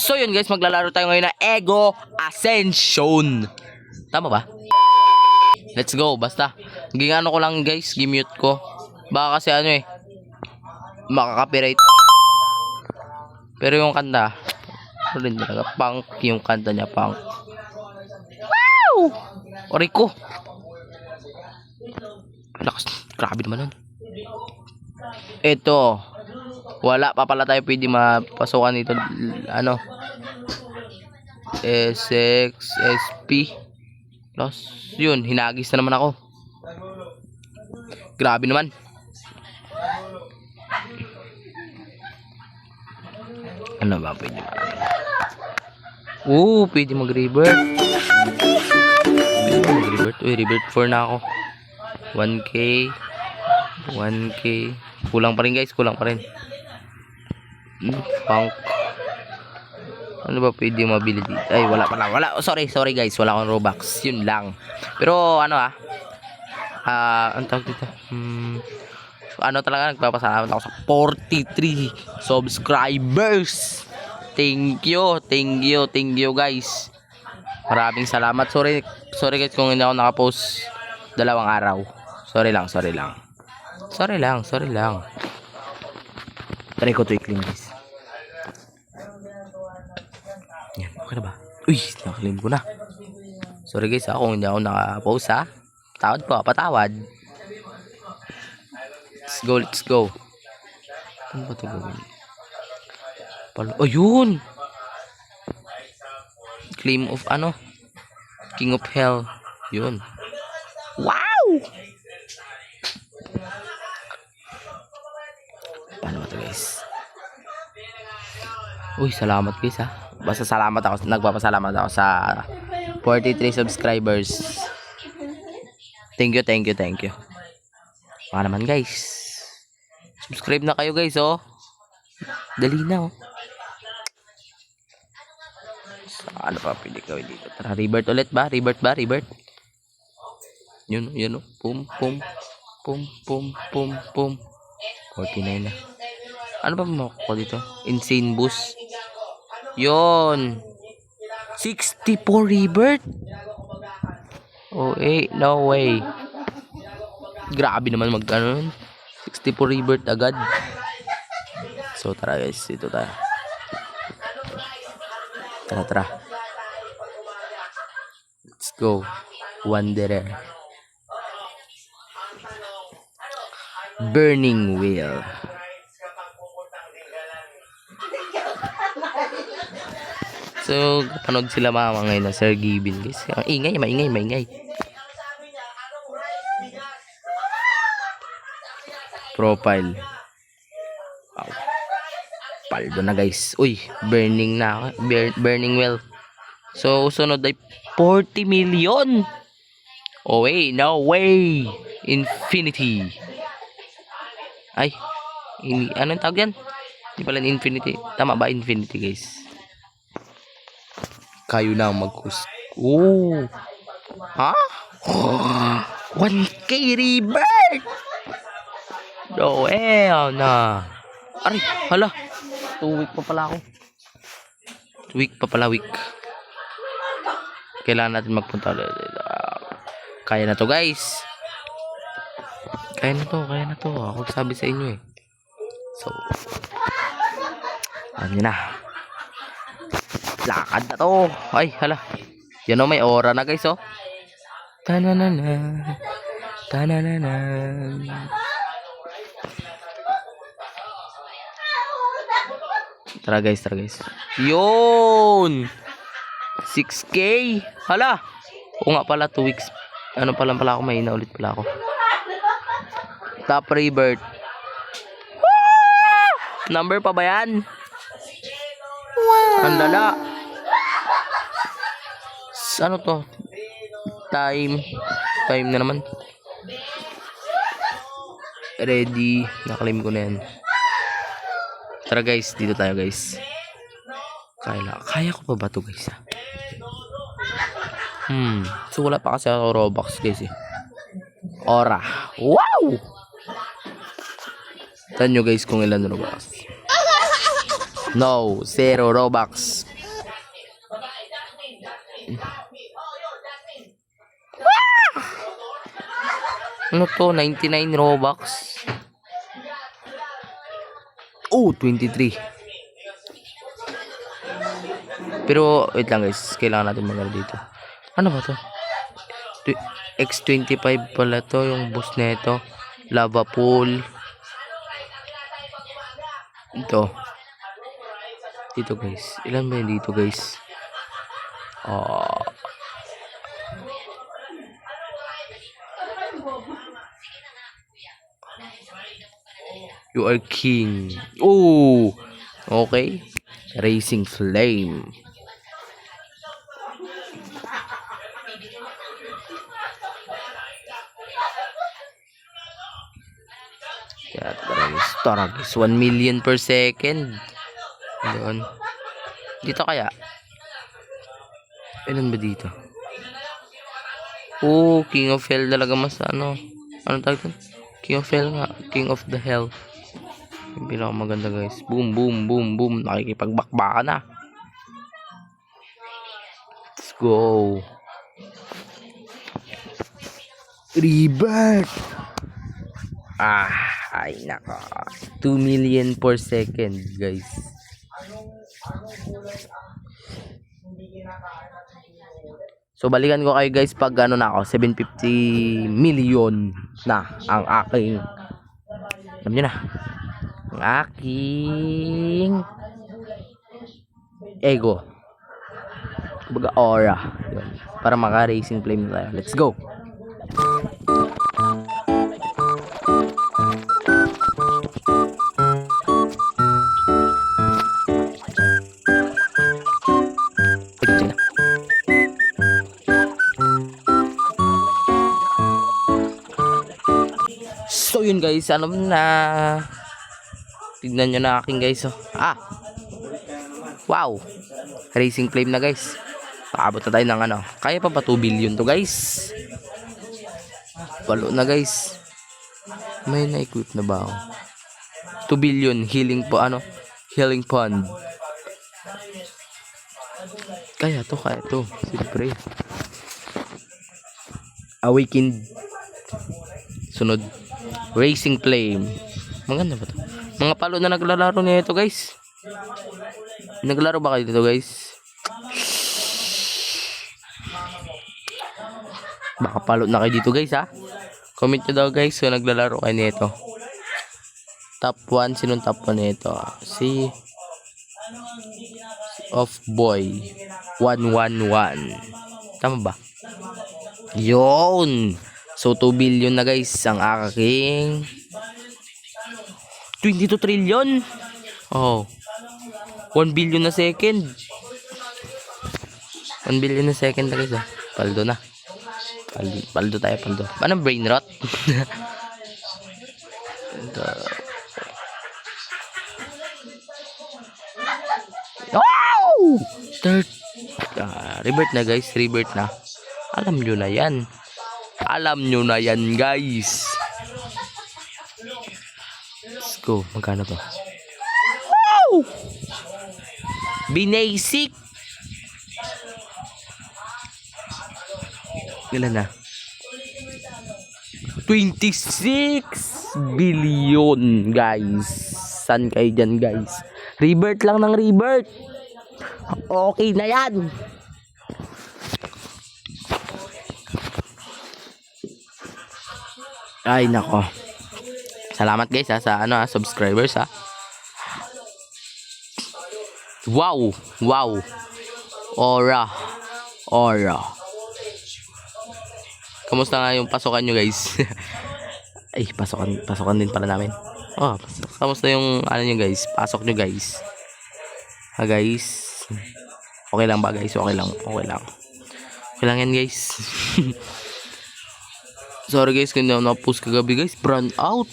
So yun guys, maglalaro tayo ngayon na Ego Ascension. Tama ba? Let's go, basta. Gingano ko lang guys, gimute ko. Baka kasi ano makaka-copyright. Pero yung kanta, ano rin talaga, punk yung kanta niya, punk. Wow! Oray ko. Lakas, grabe naman nun. Ito, wala pa pala tayo pwede mapasukan dito. Ano? SX, SP. Plus, yun, hinagis na naman ako. Grabe naman. Ano ba pwede pwede mag-revert. Pwede mag-revert. Uy, revert 4 na ako. 1K. 1K. Kulang pa rin guys, kulang pa rin. Punk. Ano ba pwede mabili dito? Ay, wala pala. Wala. Oh, sorry guys, wala akong Robux. Yun lang. Pero ano ang tawag dito? Ano talaga, nagpapasalamat ako sa 43 subscribers. Thank you guys. Maraming salamat. Sorry guys kung hindi ako nakapost 2 araw. Sorry lang. Try ko to i-clean guys. Yan, okay na ba? Uy, nakalim ko na. Sorry guys kung hindi ako nakapost ha. Patawad. Let's go. Ano ba ito gawin? Ayun! Claim of King of Hell. Yun. Wow! Paano ba ito guys? Uy, salamat guys ha. Basta nagpapasalamat ako sa 43 subscribers. Thank you. Baka naman guys. Subscribe na kayo guys Dali na Ano pa pwede gawin dito? Tara, revert ulit ba? Revert. Yun Pum. 49 na. Ano ba makukuha dito? Insane boost. Yun. 64 revert. No way. Grabe naman 64 revert agad. So tara guys, dito tayo. Tara. Let's go. Wanderer. Burning Wheel. So, panood sila mama ngayon na Sir Gibil guys. Ang maingay. Profile. Wow. Paldo na guys. Uy, burning na ako. Burning Wheel. So, sunod ay 40 million. No way. Infinity. Ay, anong tawag yan? Hindi pala Infinity. Tama ba Infinity guys? Kayo na mag-host. Ha? 1K revert. No, na. Aray, hala. 2 week pa pala ako. 2 week. Kailangan natin magpunta. Kaya na to guys. Kaya na to. Ako sabi sa inyo So, ano na. Lakad na to. Ay, hala. Yan may aura na guys Tananana. Tara guys. Yun. 6K. Hala. O nga pala 2 weeks. Ano pala ako, mahina ulit pala ako. Top revert. Number pa ba yan? Wow. Ang lala. Ano to? Time na naman. Ready. Nakalim ko na yan. Tara guys, dito tayo guys. Kaya ko pa ba to guys So wala pa kasi ako Robux guys Ora. Wow! Tanyo guys kung ilan Robux. No, 0 Robux. Ano to? 99 Robux. Oh, 23. Pero, wait lang guys. Kailangan natin magano dito. Ano ba to? X25 pala to. Yung boss neto. Lava pool. Ito. Dito guys. Ilan ba yun dito guys? You are king. Oh! Okay. Racing Flame. Taragis. 1 million per second. Doon. Dito kaya? Ilan ba dito? Oh, King of Hell talaga mas ano. Ano tawag ito? King of Hell nga. King of the Hell. Yung pinakamaganda guys. Boom, boom, boom, boom. Nakikipagbakbaka na. Let's go. Rebirth. Ay nako. 2 million per second guys. So balikan ko kayo guys pag ano na ako 750 million na ang aking, alam nyo na, ang aking ego, kumbaga aura. Yun. Para maka racing flame tayo. Let's go. So yun guys, alam na. Tignan nyo na aking guys. Oh. Wow. Racing flame na guys. Paabot na tayo ng ano. Kaya pa ba 2 billion to guys? Walo na guys. May na-equip na ba ako? 2 billion healing po ano? Healing pond. Kaya to. Siyempre. Awakened. Sunod. Racing flame. Maganda ba to? Mga palo na naglalaro nito guys. Naglaro ba kayo dito guys? Baka palo na kayo dito guys ha. Comment nyo daw guys kung naglalaro kayo nito. Top 1. Sinong top 1 nito? Si Off Boy 111. Tama ba? Yun. So 2 billion na guys ang aking 22 trillion. Oh. 1 billion na second. 1 billion na second na guys. Paldo na. Paldo tayo, paldo. Anong brain rot? Wow! Rebirth na guys, rebirth na. Alam nyo na yan. Alam nyo na yan guys. Let's go. Magkano to? Wow! Binasic. Ilan na? 26 billion guys. San kayo dyan guys? Rebirth lang ng rebirth. Okay na yan. Ay nako. Salamat guys sa subscribers ha. Wow. Aura. Kamusta nga yung pasukan nyo guys? Ay, pasukan din pala namin. Kamusta yung nyo guys? Pasok nyo guys. Guys. Okay lang ba guys? Okay lang yan guys. Sorry guys kung hindi ako na-post kagabi guys. Brand out.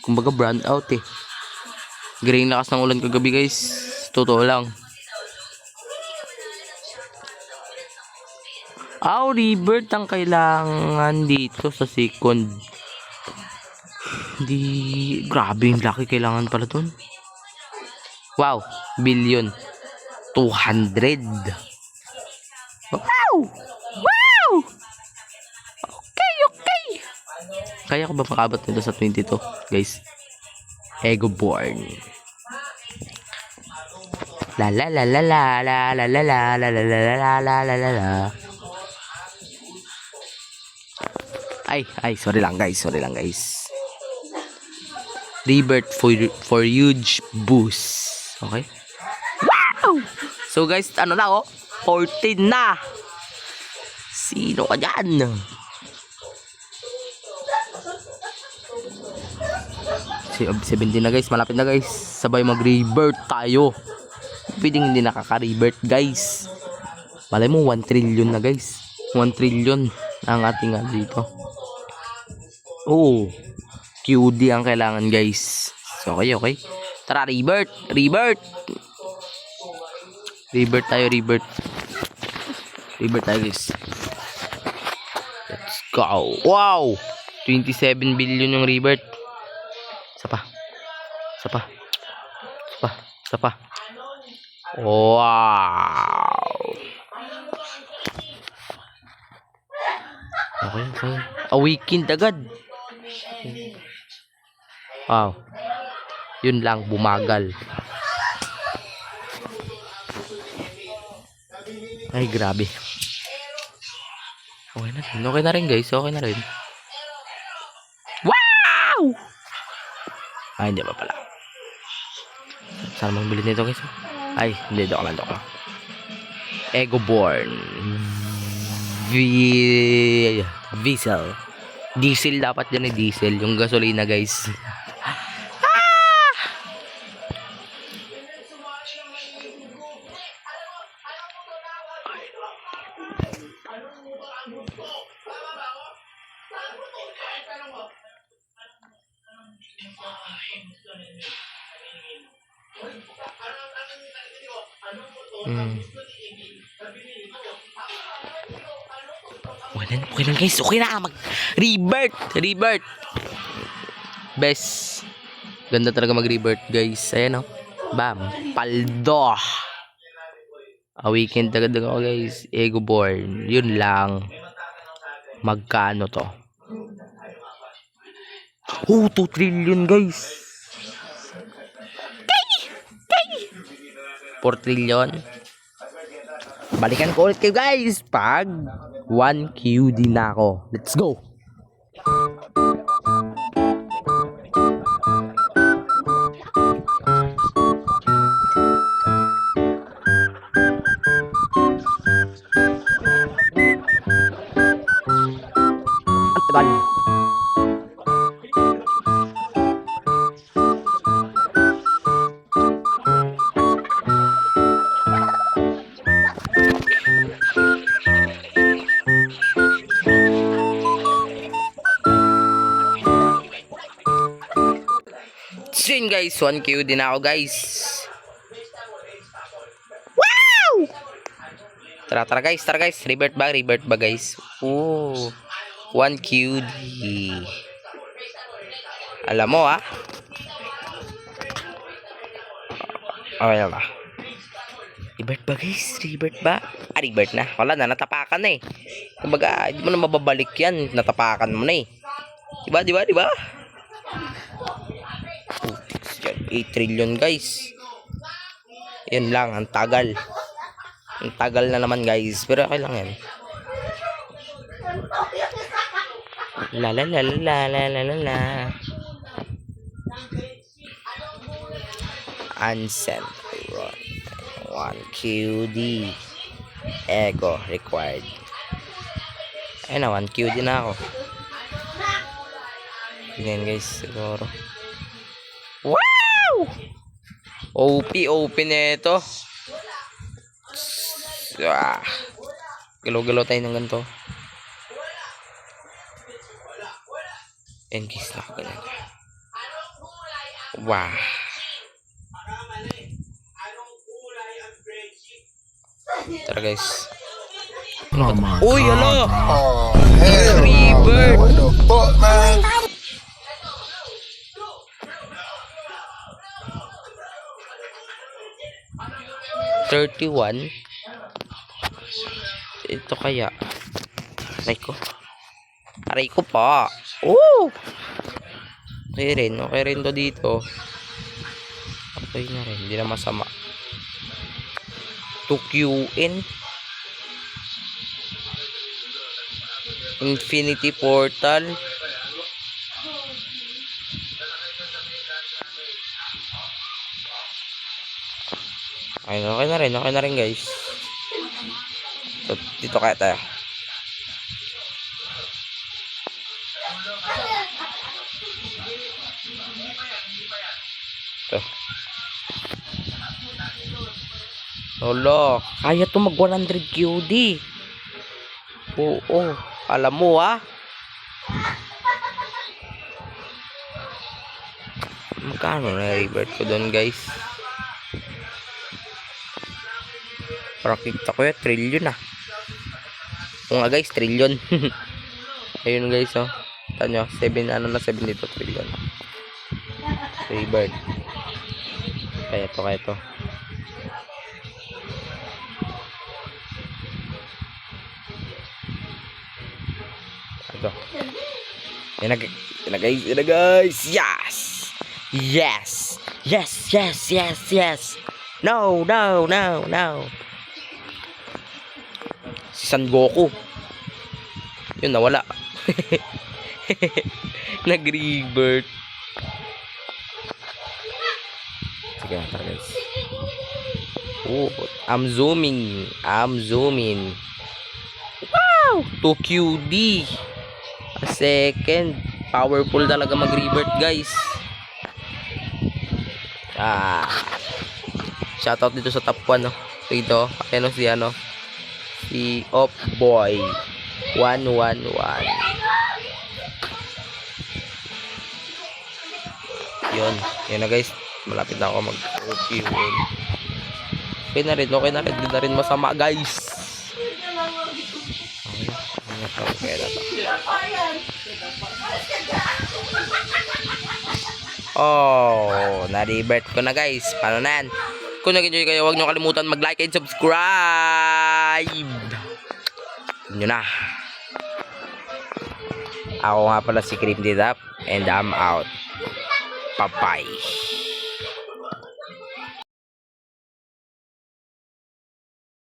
Kumbaga brand out eh. Green lakas ng ulan kagabi guys. Totoo lang. Rebirth ang kailangan dito sa second. Grabe yung lucky kailangan pala dun. Wow. Billion. 200. Wow. Okay. Kaya ko ba makabot nito sa 22, guys? Ego born. La la la la la la la la la la la la la la la la. Ay, sorry lang guys. Rebirth for huge boost. Okay? Wow! So guys, ano na 14 na. Sino ka dyan? Si 17 na guys, malapit na guys. Sabay mag-rebirth tayo. Pwedeng hindi nakaka-rebirth guys. Malay mo 1 trillion na guys. 1 trillion ang ating dito. Oh, QD ang kailangan guys. So okay. Tara, rebirth tayo guys. Let's go. Wow, 27 billion yung rebirth. Isa pa. Wow. Okay. A weekend agad. Wow. Yun lang, bumagal. Ay, grabe. Okay na rin guys. Okay na rin. Wow! Ay, hindi pa pala. Saan mang bilhin nito guys? Ay, hindi. Doon lang. Ego born. Diesel dapat yan diesel. Yung gasolina guys. Okay lang guys, okay na rebirth best, ganda talaga mag rebirth guys. Ayan bam, paldo, a weekend agad ako guys. Ego born, yun lang. Magkano to? 2 trillion guys. 4 trillion. Balikan ko ulit kayo guys pag 1 QD na ako. Let's go. Ang tagal. So yun guys, 1K din ako guys. Wow! Tara guys, rebirth ba guys? Oh, 1QD. Alam mo okay ba? Rebirth ba guys? Rebirth ba? Rebirth na. Wala na, natapakan na kumbaga, hindi mo na mababalik yan. Natapakan mo na Diba? 8 trillion guys. Yan lang, ang tagal na naman guys, pero okay lang yan. La la la la la la la la. Unsent 1QD ego required. Ayun na, 1QD na ako. Ganyan guys, siguro. Wow! OP na ito. Galaw-galaw tayo ng ganito. And guys, ganyan. Wow. Tara guys. Uy, hala! Rebirth! What the fuck, man? $31. Ito kaya. Aray ko pa. Oh! Woo! Okay rin to dito. Okay na rin, hindi na masama. 2QN Infinity Portal. Okay na rin guys. So, dito kaya tayo. Ito. Lolo, kaya to mag 100 QD. Oo, alam mo ah. Magkano na revert ko doon guys? Para kita ko yung trillion ah. O nga guys, trillion. Ayun guys oh. Tanyo, 7 dito, trillion. Revert. Kaya to. Ito. Yan na guys. Yes. No. Si San Goku. Yun, nawala. Nag-revert. Sige na guys. Oh, I'm zooming. Wow! 2QD. A second. Powerful talaga mag-revert guys. Shoutout dito sa top 1 no. Dito, si Opboy 111. Yun na guys. Malapit na ako mag-OP. Okay na rin. Hindi na rin masama guys. Okay na to. Oh, na-revert ko na guys. Paano na yan? Kung nag-enjoy kayo, huwag nyo kalimutan mag-like and subscribe. Yun na. Ako nga pala si Cream Didap and I'm out. Bye-bye.